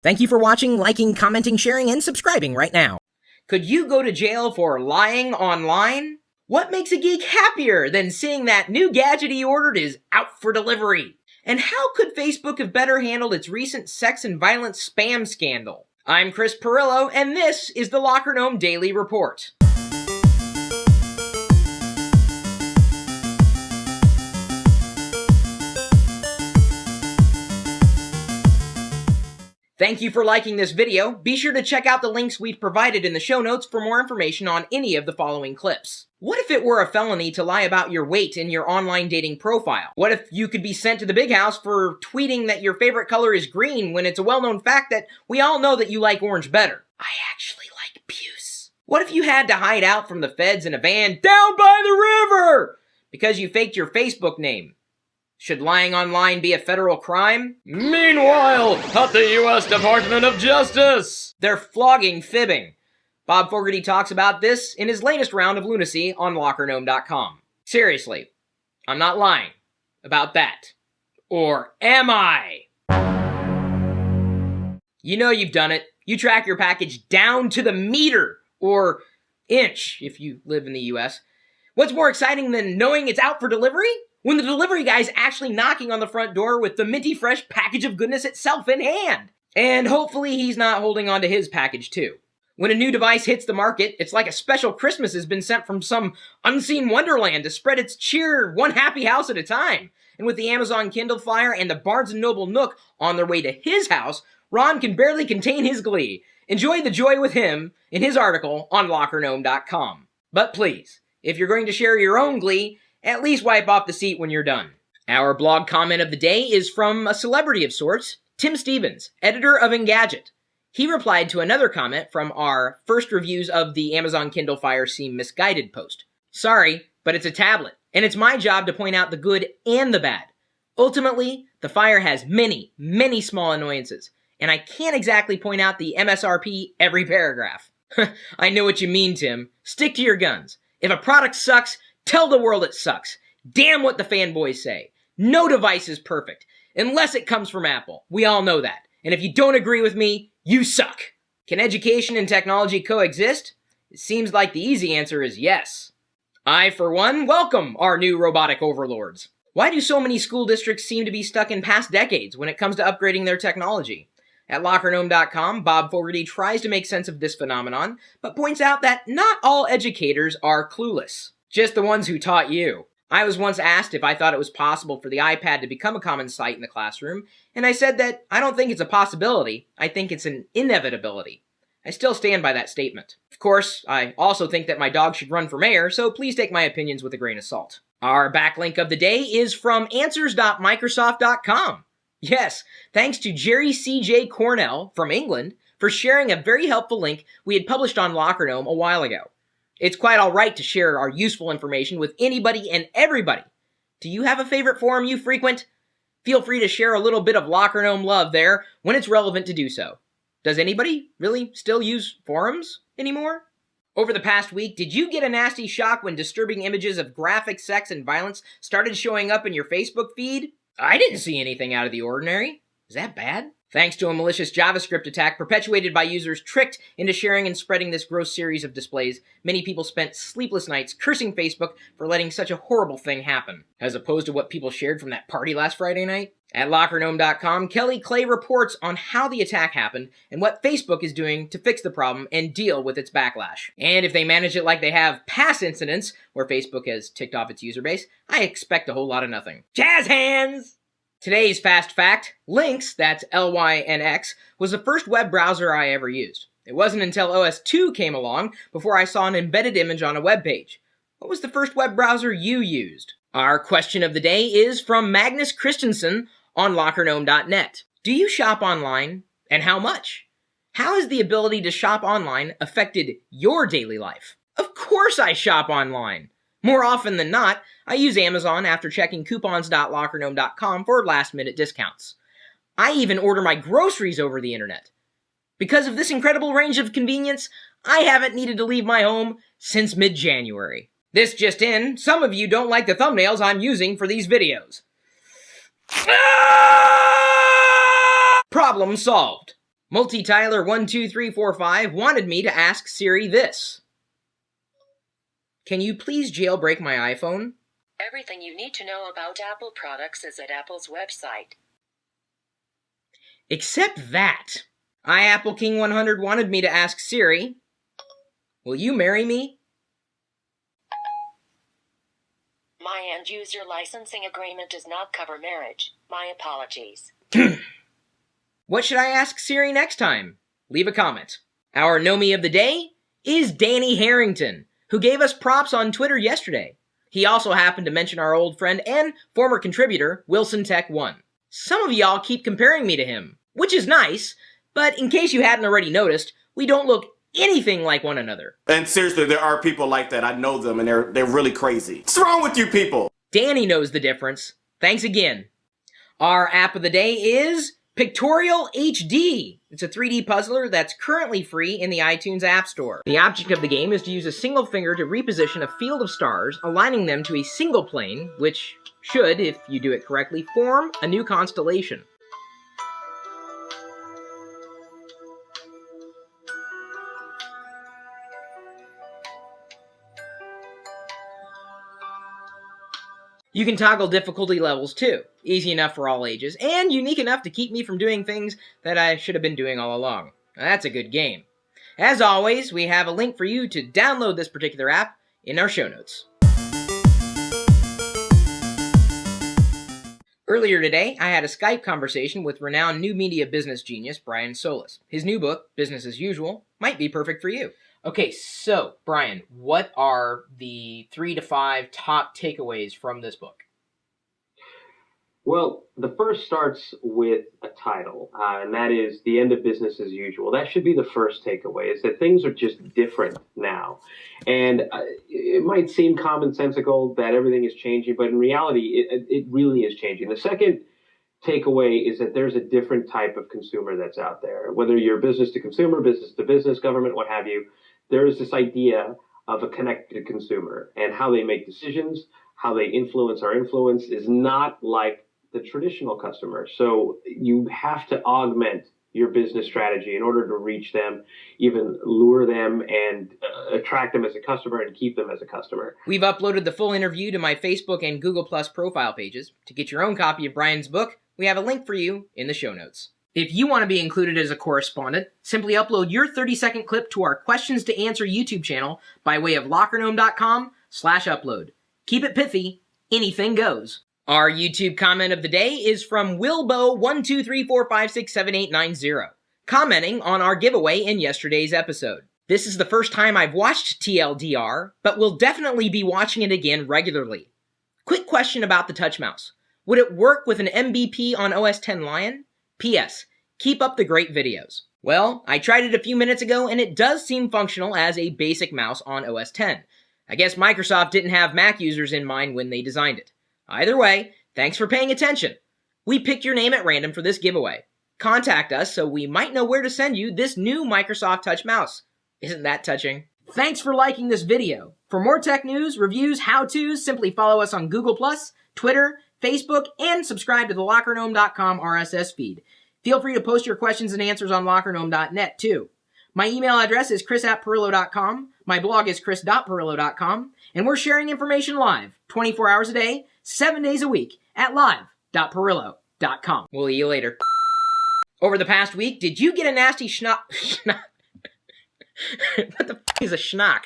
Thank you for watching, liking, commenting, sharing, and subscribing right now. Could you go to jail for lying online? What makes a geek happier than seeing that new gadget he ordered is out for delivery? And how could Facebook have better handled its recent sex and violence spam scandal? I'm Chris Perillo, and this is the Locker Gnome Daily Report. Thank you for liking this video. Be sure to check out the links we've provided in the show notes for more information on any of the following clips. What if it were a felony to lie about your weight in your online dating profile? What if you could be sent to the big house for tweeting that your favorite color is green when it's a well-known fact that we all know that you like orange better? I actually like puce. What if you had to hide out from the feds in a van down by the river because you faked your Facebook name? Should lying online be a federal crime? Meanwhile, at the U.S. Department of Justice, they're flogging fibbing. Bob Fogarty talks about this in his latest round of lunacy on LockerGnome.com. Seriously, I'm not lying about that. Or am I? You know you've done it. You track your package down to the meter, or inch if you live in the U.S. What's more exciting than knowing it's out for delivery? When the delivery guy's actually knocking on the front door with the minty fresh package of goodness itself in hand. And hopefully he's not holding on to his package too. When a new device hits the market, it's like a special Christmas has been sent from some unseen wonderland to spread its cheer one happy house at a time. And with the Amazon Kindle Fire and the Barnes & Noble Nook on their way to his house, Ron can barely contain his glee. Enjoy the joy with him in his article on LockerGnome.com. But please, if you're going to share your own glee, at least wipe off the seat when you're done. Our blog comment of the day is from a celebrity of sorts, Tim Stevens, editor of Engadget. He replied to another comment from our first reviews of the Amazon Kindle Fire Seem Misguided post. Sorry, but it's a tablet, and it's my job to point out the good and the bad. Ultimately, the Fire has many, many small annoyances, and I can't exactly point out the MSRP every paragraph. I know what you mean, Tim. Stick to your guns. If a product sucks, tell the world it sucks. Damn what the fanboys say. No device is perfect, unless it comes from Apple. We all know that. And if you don't agree with me, you suck. Can education and technology coexist? It seems like the easy answer is yes. I, for one, welcome our new robotic overlords. Why do so many school districts seem to be stuck in past decades when it comes to upgrading their technology? At LockerGnome.com, Bob Fogarty tries to make sense of this phenomenon, but points out that not all educators are clueless. Just the ones who taught you. I was once asked if I thought it was possible for the iPad to become a common sight in the classroom, and I said that I don't think it's a possibility, I think it's an inevitability. I still stand by that statement. Of course, I also think that my dog should run for mayor, so please take my opinions with a grain of salt. Our backlink of the day is from answers.microsoft.com. Yes, thanks to Jerry C.J. Cornell from England for sharing a very helpful link we had published on LockerGnome a while ago. It's quite all right to share our useful information with anybody and everybody. Do you have a favorite forum you frequent? Feel free to share a little bit of LockerGnome love there when it's relevant to do so. Does anybody really still use forums anymore? Over the past week, did you get a nasty shock when disturbing images of graphic sex and violence started showing up in your Facebook feed? I didn't see anything out of the ordinary. Is that bad? Thanks to a malicious JavaScript attack perpetuated by users tricked into sharing and spreading this gross series of displays, many people spent sleepless nights cursing Facebook for letting such a horrible thing happen, as opposed to what people shared from that party last Friday night. At LockerGnome.com, Kelly Clay reports on how the attack happened and what Facebook is doing to fix the problem and deal with its backlash. And if they manage it like they have past incidents where Facebook has ticked off its user base, I expect a whole lot of nothing. Jazz hands! Today's fast fact, Lynx, that's Lynx, was the first web browser I ever used. It wasn't until OS 2 came along before I saw an embedded image on a web page. What was the first web browser you used? Our question of the day is from Magnus Christensen on LockerGnome.net. Do you shop online, and how much? How has the ability to shop online affected your daily life? Of course I shop online. More often than not, I use Amazon after checking coupons.lockergnome.com for last-minute discounts. I even order my groceries over the internet. Because of this incredible range of convenience, I haven't needed to leave my home since mid-January. This just in, some of you don't like the thumbnails I'm using for these videos. Problem solved. Multi-Tyler12345 wanted me to ask Siri this. Can you please jailbreak my iPhone? Everything you need to know about Apple products is at Apple's website. Except that. iAppleKing100 wanted me to ask Siri, will you marry me? My end-user licensing agreement does not cover marriage. My apologies. What should I ask Siri next time? Leave a comment. Our Gnomie of the day is Danny Harrington, who gave us props on Twitter yesterday. He also happened to mention our old friend and former contributor, Wilson Tech 1. Some of y'all keep comparing me to him, which is nice, but in case you hadn't already noticed, we don't look anything like one another. And seriously, there are people like that. I know them, and they're really crazy. What's wrong with you people? Danny knows the difference. Thanks again. Our app of the day is Pictorial HD. It's a 3D puzzler that's currently free in the iTunes App Store. The object of the game is to use a single finger to reposition a field of stars, aligning them to a single plane, which should, if you do it correctly, form a new constellation. You can toggle difficulty levels too, easy enough for all ages, and unique enough to keep me from doing things that I should have been doing all along. Now, that's a good game. As always, we have a link for you to download this particular app in our show notes. Earlier today, I had a Skype conversation with renowned new media business genius Brian Solis. His new book, Business as Usual, might be perfect for you. Okay, so, Brian, what are the 3 to 5 top takeaways from this book? Well, the first starts with a title, and that is The End of Business as Usual. That should be the first takeaway, is that things are just different now. And it might seem commonsensical that everything is changing, but in reality, it really is changing. The second takeaway is that there's a different type of consumer that's out there. Whether you're business to consumer, business to business, government, what have you, there is this idea of a connected consumer, and how they make decisions, how they influence our influence is not like the traditional customer. So you have to augment your business strategy in order to reach them, even lure them and attract them as a customer and keep them as a customer. We've uploaded the full interview to my Facebook and Google Plus profile pages. To get your own copy of Brian's book, we have a link for you in the show notes. If you want to be included as a correspondent, simply upload your 30-second clip to our Questions to Answer YouTube channel by way of lockergnome.com/upload. Keep it pithy, anything goes. Our YouTube comment of the day is from Wilbo12345678990, commenting on our giveaway in yesterday's episode. This is the first time I've watched TLDR, but will definitely be watching it again regularly. Quick question about the touch mouse. Would it work with an MVP on OS X Lion? P.S. Keep up the great videos. Well, I tried it a few minutes ago, and it does seem functional as a basic mouse on OS X. I guess Microsoft didn't have Mac users in mind when they designed it. Either way, thanks for paying attention. We picked your name at random for this giveaway. Contact us so we might know where to send you this new Microsoft Touch mouse. Isn't that touching? Thanks for liking this video. For more tech news, reviews, how-tos, simply follow us on Google+, Twitter, Facebook, and subscribe to the LockerGnome.com RSS feed. Feel free to post your questions and answers on LockerGnome.net too. My email address is chris@perillo.com, my blog is chris.perillo.com, and we're sharing information live, 24 hours a day, 7 days a week, at live.perillo.com. We'll see you later. Over the past week, did you get a nasty schnock? What the f*** is a schnock?